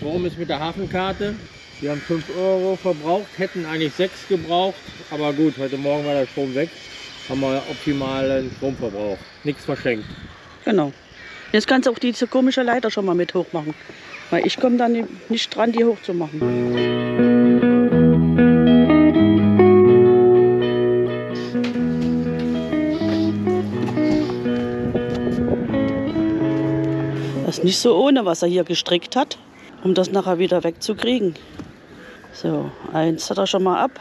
Strom ist mit der Hafenkarte. Wir haben 5 Euro verbraucht, hätten eigentlich 6 gebraucht. Aber gut, heute Morgen war der Strom weg. Haben wir optimalen Stromverbrauch. Nichts verschenkt. Genau. Jetzt kannst du auch diese komische Leiter schon mal mit hoch machen. Weil ich komme da nicht dran, die hochzumachen. Das ist nicht so ohne, was er hier gestrickt hat, um das nachher wieder wegzukriegen. So, eins hat er schon mal ab.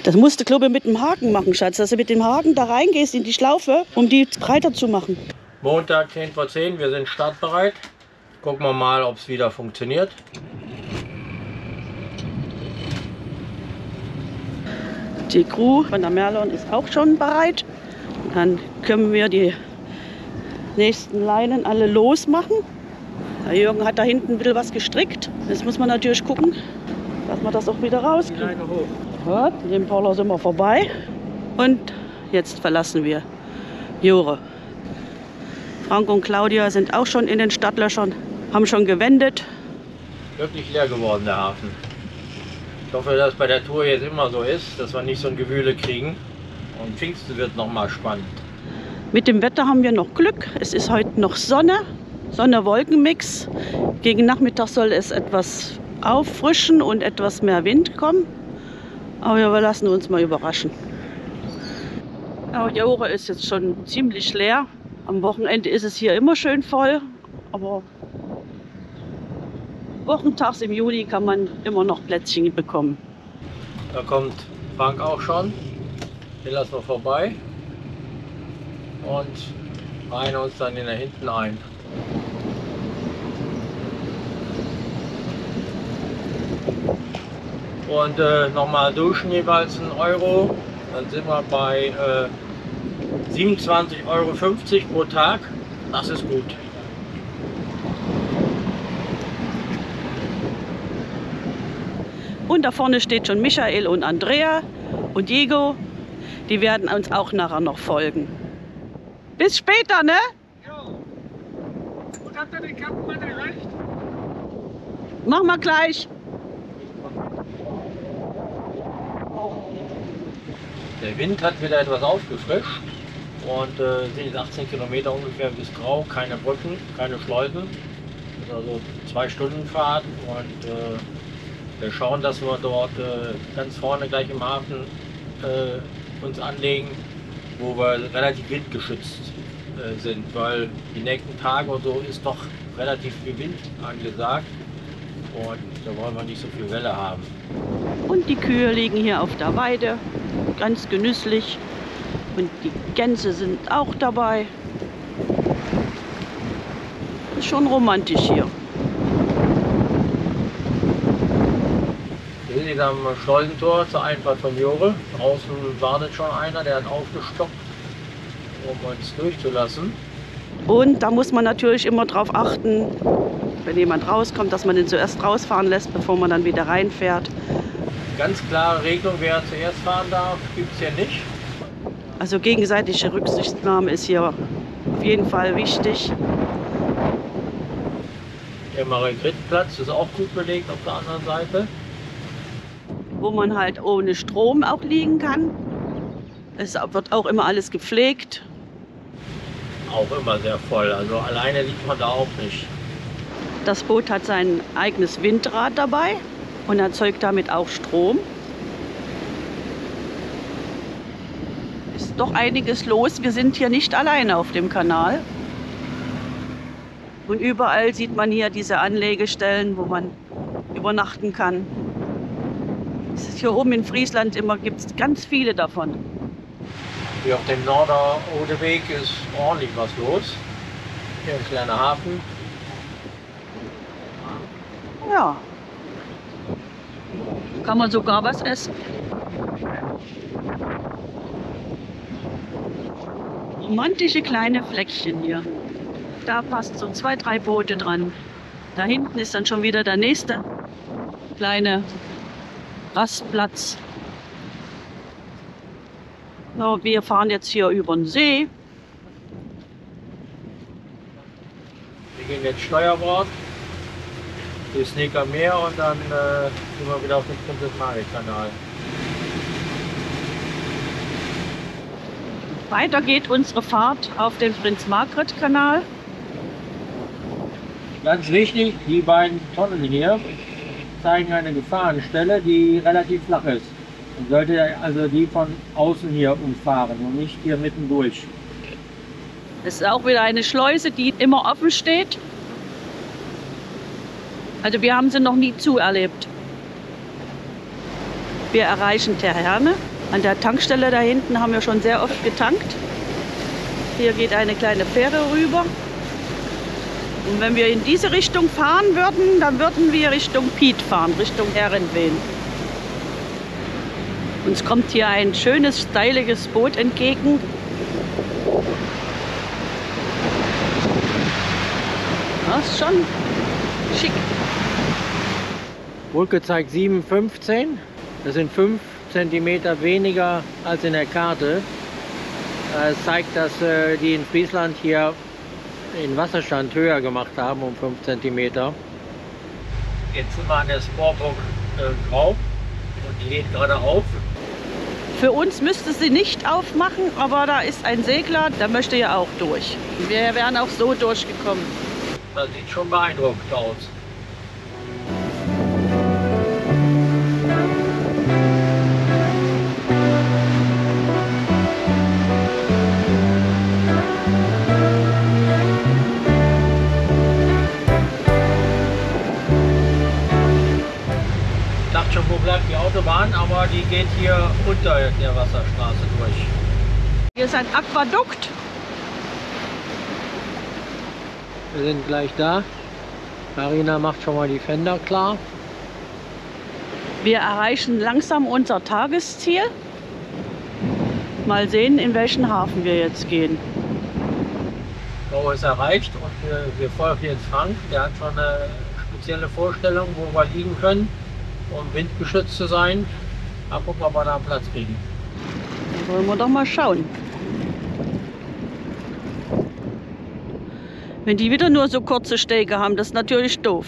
Das musst du, glaube ich, mit dem Haken machen, Schatz. Dass du mit dem Haken da reingehst in die Schlaufe, um die breiter zu machen. Montag 10 vor 10, wir sind startbereit. Gucken wir mal, ob es wieder funktioniert. Die Crew von der Merlon ist auch schon bereit. Dann können wir die nächsten Leinen alle losmachen. Der Jürgen hat da hinten ein bisschen was gestrickt. Jetzt muss man natürlich gucken, dass man das auch wieder rauskriegt. Die Leine hoch. Ja, dem Paula sind wir vorbei. Und jetzt verlassen wir Jore. Frank und Claudia sind auch schon in den Startlöchern, haben schon gewendet. Wirklich leer geworden, der Hafen. Ich hoffe, dass bei der Tour jetzt immer so ist, dass wir nicht so ein Gewühle kriegen. Und Pfingsten wird noch mal spannend. Mit dem Wetter haben wir noch Glück. Es ist heute noch Sonne, Sonne-Wolken-Mix. Gegen Nachmittag soll es etwas auffrischen und etwas mehr Wind kommen. Aber wir lassen uns mal überraschen. Ja, Jore ist jetzt schon ziemlich leer. Am Wochenende ist es hier immer schön voll. Aber wochentags im Juli kann man immer noch Plätzchen bekommen. Da kommt Frank auch schon. Den lassen wir vorbei. Und reihen uns dann da hinten ein. Und nochmal duschen jeweils 1 Euro. Dann sind wir bei 27,50 Euro pro Tag. Das ist gut. Und da vorne steht schon Michael und Andrea und Diego. Die werden uns auch nachher noch folgen. Bis später, ne? Ja. Und habt ihr den Kapitän erreicht? Machen wir gleich. Der Wind hat wieder etwas aufgefrischt und sind 18 Kilometer ungefähr bis Grau, keine Brücken, keine Schleusen. Das ist also 2 Stunden Fahrt und wir schauen, dass wir dort ganz vorne gleich im Hafen uns anlegen, wo wir relativ windgeschützt sind, weil die nächsten Tage und so ist doch relativ viel Wind angesagt und da wollen wir nicht so viel Welle haben. Und die Kühe liegen hier auf der Weide, ganz genüsslich. Und die Gänse sind auch dabei. Ist schon romantisch hier. Wir sind jetzt am Schleusentor zur Einfahrt von Jore. Draußen wartet schon einer, der hat aufgestockt, um uns durchzulassen. Und da muss man natürlich immer drauf achten, wenn jemand rauskommt, dass man den zuerst rausfahren lässt, bevor man dann wieder reinfährt. Ganz klare Regelung, wer zuerst fahren darf, gibt es hier nicht. Also gegenseitige Rücksichtnahme ist hier auf jeden Fall wichtig. Der Margrethenplatz ist auch gut belegt auf der anderen Seite. Wo man halt ohne Strom auch liegen kann. Es wird auch immer alles gepflegt. Auch immer sehr voll, also alleine liegt man da auch nicht. Das Boot hat sein eigenes Windrad dabei und erzeugt damit auch Strom. Ist doch einiges los. Wir sind hier nicht alleine auf dem Kanal. Und überall sieht man hier diese Anlegestellen, wo man übernachten kann. Es ist hier oben in Friesland gibt es ganz viele davon. Hier auf dem Norder-Odeweg ist ordentlich was los. Hier ein kleiner Hafen. Ja. Kann man sogar was essen. Romantische kleine Fleckchen hier. Da passt so 2, 3 Boote dran. Da hinten ist dann schon wieder der nächste kleine Rastplatz. So, wir fahren jetzt hier über den See. Wir gehen jetzt Steuerbord. bis Neckarmeer und dann sind wir wieder auf dem Prinzess-Margret-Kanal. Weiter geht unsere Fahrt auf den Prinz-Margret-Kanal. Ganz wichtig, die beiden Tonnen hier zeigen eine Gefahrenstelle, die relativ flach ist. Man sollte also die von außen hier umfahren und nicht hier mittendurch. Das ist auch wieder eine Schleuse, die immer offen steht. Also wir haben sie noch nie zuerlebt. Wir erreichen Ternde. An der Tankstelle da hinten haben wir schon sehr oft getankt. Hier geht eine kleine Fähre rüber. Und wenn wir in diese Richtung fahren würden, dann würden wir Richtung Piet fahren, Richtung Herrenveen. Uns kommt hier ein schönes, steiliges Boot entgegen. Das ist schon schick. Brücke zeigt 7,15. Das sind 5 cm weniger als in der Karte. Es zeigt, dass die in Friesland hier den Wasserstand höher gemacht haben, um 5 cm. Jetzt sind wir an der Sportburg drauf und die geht gerade auf. Für uns müsste sie nicht aufmachen, aber da ist ein Segler, der möchte ja auch durch. Wir wären auch so durchgekommen. Das sieht schon beeindruckend aus. Ich dachte schon, wo bleibt die Autobahn, aber die geht hier unter der Wasserstraße durch. Hier ist ein Aquädukt. Wir sind gleich da. Marina macht schon mal die Fender klar. Wir erreichen langsam unser Tagesziel. Mal sehen, in welchen Hafen wir jetzt gehen. Bau ist erreicht und wir folgen jetzt Frank. Der hat schon eine spezielle Vorstellung, wo wir liegen können, um windgeschützt zu sein. Mal gucken, ob wir da einen Platz kriegen. Dann wollen wir doch mal schauen. Wenn die wieder nur so kurze Stege haben, das ist natürlich doof.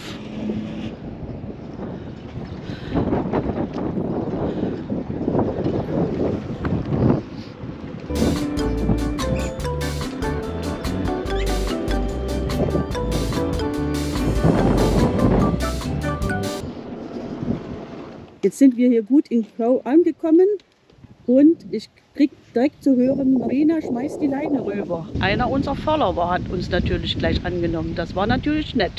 Jetzt sind wir hier gut in Grau angekommen und ich krieg direkt zu hören, Marina schmeißt die Leine rüber. Einer unserer Follower hat uns natürlich gleich angenommen. Das war natürlich nett.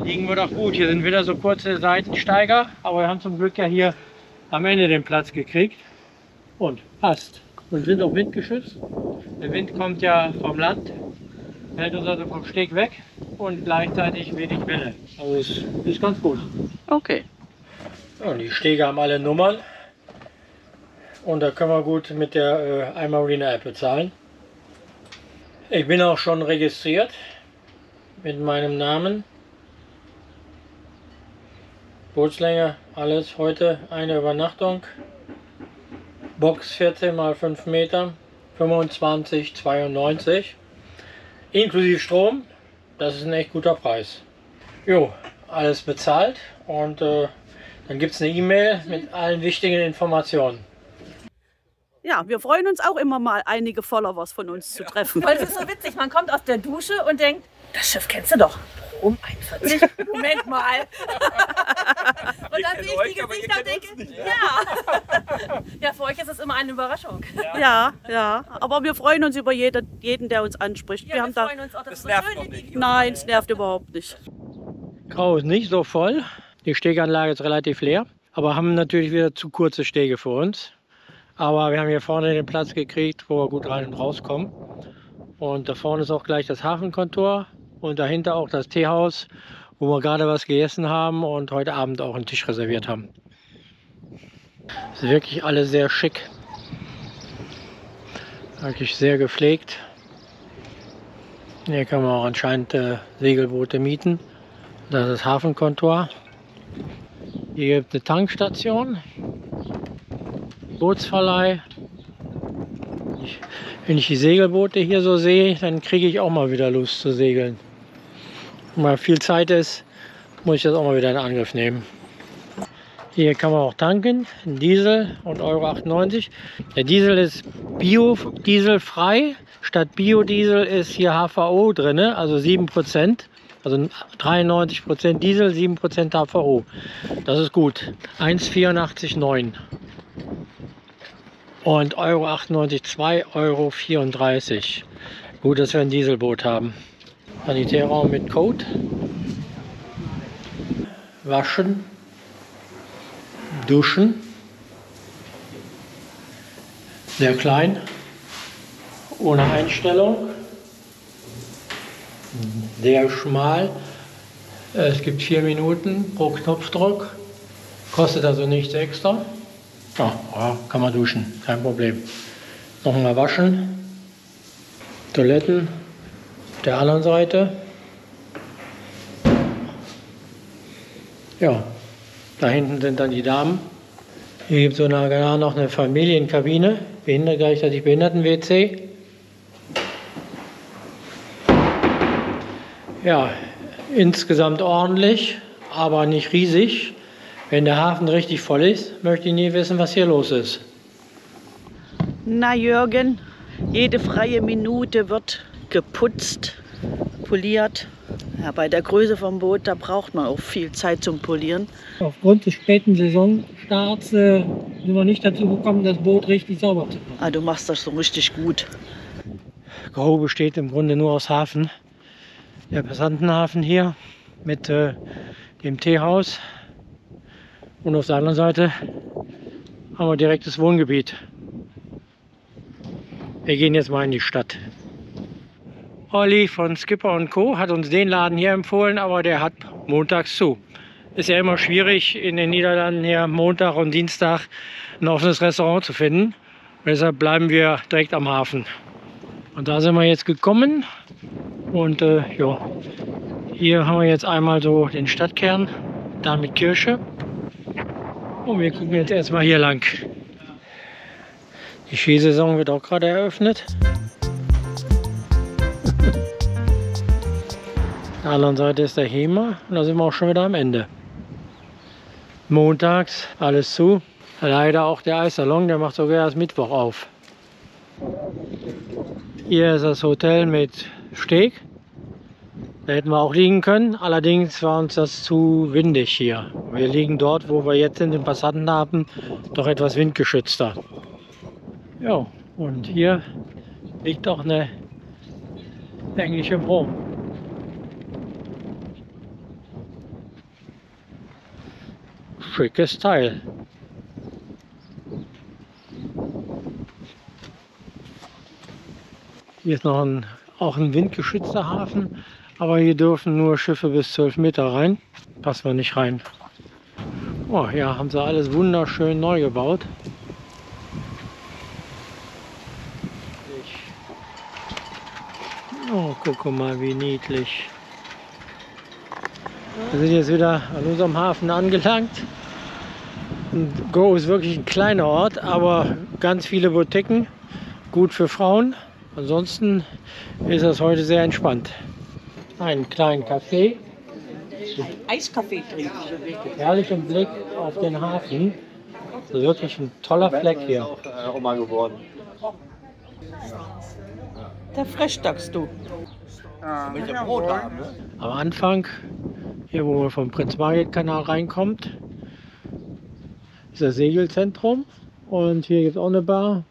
Liegen wir doch gut. Hier sind wieder so kurze Seitensteiger, aber wir haben zum Glück ja hier am Ende den Platz gekriegt. Und passt. Und sind auch windgeschützt. Der Wind kommt ja vom Land, hält uns also vom Steg weg und gleichzeitig wenig Welle. Also es ist ganz gut. Okay. Ja, und die Stege haben alle Nummern. Und da können wir gut mit der iMarina-App bezahlen. Ich bin auch schon registriert mit meinem Namen. Bootslänge, alles heute eine Übernachtung. Box 14 x 5 Meter, 25,92. Inklusive Strom, das ist ein echt guter Preis. Jo, alles bezahlt und dann gibt es eine E-Mail mit allen wichtigen Informationen. Ja, wir freuen uns auch immer mal, einige Followers von uns zu treffen. Weil es ist so witzig, man kommt aus der Dusche und denkt, das Schiff kennst du doch. Um 41. Moment mal. Und dann sehe ich die Gesichter und denke, ja. Ja, für euch ist es immer eine Überraschung. Ja, ja. Aber wir freuen uns über jeden, der uns anspricht. Ja, wir freuen uns auch, dass das so schöne Videos. Nein, es nervt überhaupt nicht. Grau ist nicht so voll. Die Steganlage ist relativ leer. Aber haben natürlich wieder zu kurze Stege für uns. Aber wir haben hier vorne den Platz gekriegt, wo wir gut rein und rauskommen. Und da vorne ist auch gleich das Hafenkontor und dahinter auch das Teehaus, wo wir gerade was gegessen haben und heute Abend auch einen Tisch reserviert haben. Es ist wirklich alles sehr schick. Wirklich sehr gepflegt. Hier kann man auch anscheinend Segelboote mieten. Das ist das Hafenkontor. Hier gibt es eine Tankstation. Bootsverleih. Wenn ich die Segelboote hier so sehe, dann kriege ich auch mal wieder Lust zu segeln. Wenn mal viel Zeit ist, muss ich das auch mal wieder in Angriff nehmen. Hier kann man auch tanken, Diesel und €1,98. Der Diesel ist biodieselfrei. Statt Biodiesel ist hier HVO drin, also 7%. Also 93% Diesel, 7% HVO. Das ist gut. 1,84,9. Und €1,98, €2,34. Gut, dass wir ein Dieselboot haben. Sanitärraum mit Code. Waschen. Duschen. Sehr klein. Ohne Einstellung. Sehr schmal. Es gibt 4 Minuten pro Knopfdruck. Kostet also nichts extra. Ja, kann man duschen, kein Problem. Nochmal waschen. Toiletten auf der anderen Seite. Ja, da hinten sind dann die Damen. Hier gibt es sogar noch eine Familienkabine. Gleichzeitig Behinderten-WC. Ja, insgesamt ordentlich, aber nicht riesig. Wenn der Hafen richtig voll ist, möchte ich nie wissen, was hier los ist. Na Jürgen, jede freie Minute wird geputzt, poliert. Ja, bei der Größe vom Boot, da braucht man auch viel Zeit zum Polieren. Aufgrund des späten Saisonstarts sind wir nicht dazu gekommen, das Boot richtig sauber zu machen. Ah, du machst das so richtig gut. Grohe besteht im Grunde nur aus Hafen. Der Passantenhafen hier mit dem Teehaus. Und auf der anderen Seite haben wir direktes Wohngebiet. Wir gehen jetzt mal in die Stadt. Olli von Skipper & Co. hat uns den Laden hier empfohlen, aber der hat montags zu. Ist ja immer schwierig in den Niederlanden hier Montag und Dienstag ein offenes Restaurant zu finden. Und deshalb bleiben wir direkt am Hafen. Und da sind wir jetzt gekommen. Und ja, hier haben wir jetzt einmal so den Stadtkern, da mit Kirche. Und wir gucken jetzt erstmal hier lang. Die Skisaison wird auch gerade eröffnet. Auf der anderen Seite ist der HEMA und da sind wir auch schon wieder am Ende. Montags alles zu. Leider auch der Eissalon, der macht sogar erst Mittwoch auf. Hier ist das Hotel mit Steg. Da hätten wir auch liegen können, allerdings war uns das zu windig hier. Wir liegen dort, wo wir jetzt sind, im Passantenhafen, doch etwas windgeschützter. Ja, und hier liegt auch eine englische Brom. Schickes Teil. Hier ist noch auch ein windgeschützter Hafen, aber hier dürfen nur Schiffe bis 12 Meter rein. Passen wir nicht rein. Oh, ja, haben sie alles wunderschön neu gebaut. Oh, guck mal, wie niedlich. Wir sind jetzt wieder an unserem Hafen angelangt. Go ist wirklich ein kleiner Ort, aber ganz viele Boutiquen, gut für Frauen. Ansonsten ist das heute sehr entspannt. Einen kleinen Café. Eiskaffee trinken. Herrlichen Blick auf den Hafen. Das ist wirklich ein toller Fleck hier. Oma geworden. Der Frechtags, du. Am Anfang, hier wo man vom Prinz-Margit-Kanal reinkommt, ist das Segelzentrum. Und hier gibt es auch eine Bar.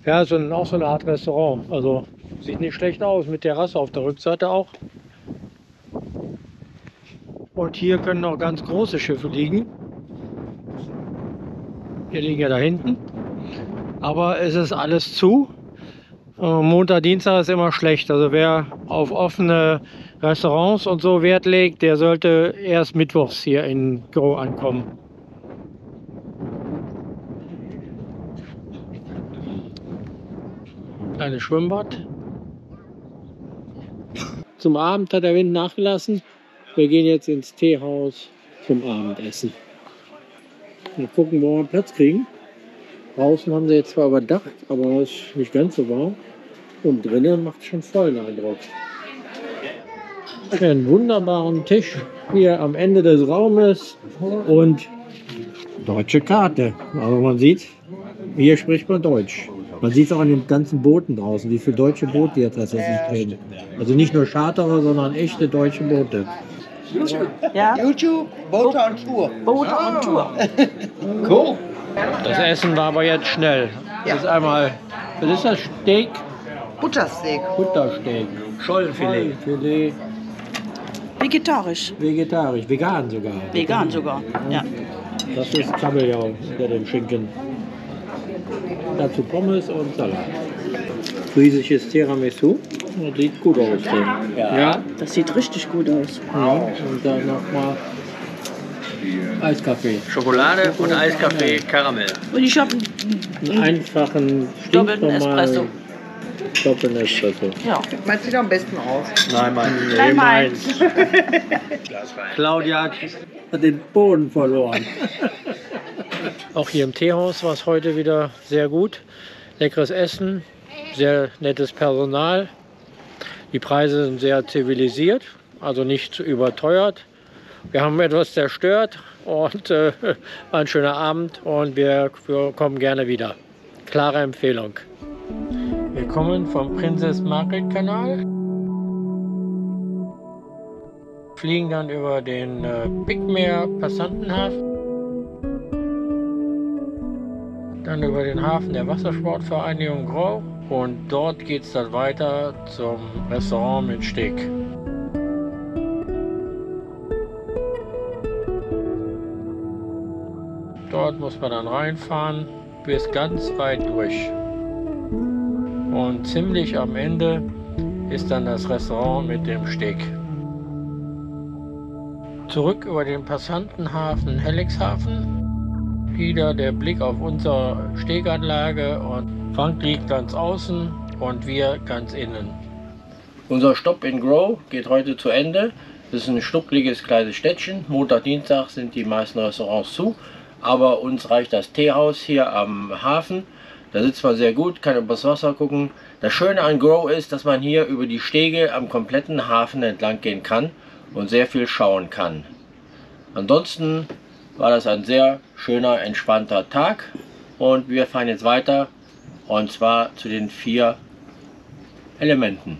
Ja, auch so eine Art Restaurant. Also sieht nicht schlecht aus, mit Terrasse auf der Rückseite auch. Und hier können noch ganz große Schiffe liegen. Hier liegen ja da hinten. Aber es ist alles zu. Montag, Dienstag ist immer schlecht. Also wer auf offene Restaurants und so Wert legt, der sollte erst mittwochs hier in Go ankommen. Kleines Schwimmbad. Zum Abend hat der Wind nachgelassen. Wir gehen jetzt ins Teehaus zum Abendessen. Mal gucken, wo wir Platz kriegen. Draußen haben sie jetzt zwar überdacht, aber es ist nicht ganz so warm. Und drinnen macht es schon vollen Eindruck. einen wunderbaren Tisch hier am Ende des Raumes und deutsche Karte. Also man sieht, hier spricht man Deutsch. Man sieht es auch an den ganzen Booten draußen, wie viele deutsche Boote jetzt tatsächlich stehen. Also nicht nur Charterer, sondern echte deutsche Boote. Ja? YouTube, Boote on Tour. Boote on Tour. Cool. Das Essen war aber jetzt schnell. Ja. Das ist einmal, was ist das? Steak? Buttersteak. Buttersteak. Schollenfilet. Filet. Vegetarisch. Vegetarisch, vegan sogar. Vegan sogar, ja. Das ist Kabeljau unter dem Schinken. Dazu Pommes und Salat. Friesisches Tiramisu. Das sieht gut aus. Ja. Das sieht richtig gut aus. Ja. Und dann nochmal Eiskaffee. Schokolade und Eiskaffee, Karamell. Und ich habe Einen einfachen, doppelten Espresso. Doppelten Espresso. Ja. Meinst sieht am besten aus? Nein, Nein, meins. Claudia hat den Boden verloren. Auch hier im Teehaus war es heute wieder sehr gut. Leckeres Essen, sehr nettes Personal. Die Preise sind sehr zivilisiert, also nicht zu überteuert. Wir haben etwas zerstört und war ein schöner Abend und wir kommen gerne wieder. Klare Empfehlung. Wir kommen vom Princess Margaret Kanal, fliegen dann über den Bigmere Passantenhafen, dann über den Hafen der Wassersportvereinigung Grau und dort geht es dann weiter zum Restaurant mit Steg. Dort muss man dann reinfahren bis ganz weit durch. Und ziemlich am Ende ist dann das Restaurant mit dem Steg. Zurück über den Passantenhafen Helixhafen. Wieder der Blick auf unsere Steganlage und Frank liegt ganz außen und wir ganz innen. Unser Stopp in Grow geht heute zu Ende. Das ist ein schnuckliges kleines Städtchen. Montag, Dienstag sind die meisten Restaurants zu. Aber uns reicht das Teehaus hier am Hafen. Da sitzt man sehr gut, kann übers Wasser gucken. Das Schöne an Grow ist, dass man hier über die Stege am kompletten Hafen entlang gehen kann und sehr viel schauen kann. Ansonsten war das ein sehr schöner, entspannter Tag und wir fahren jetzt weiter und zwar zu den 4 Elementen.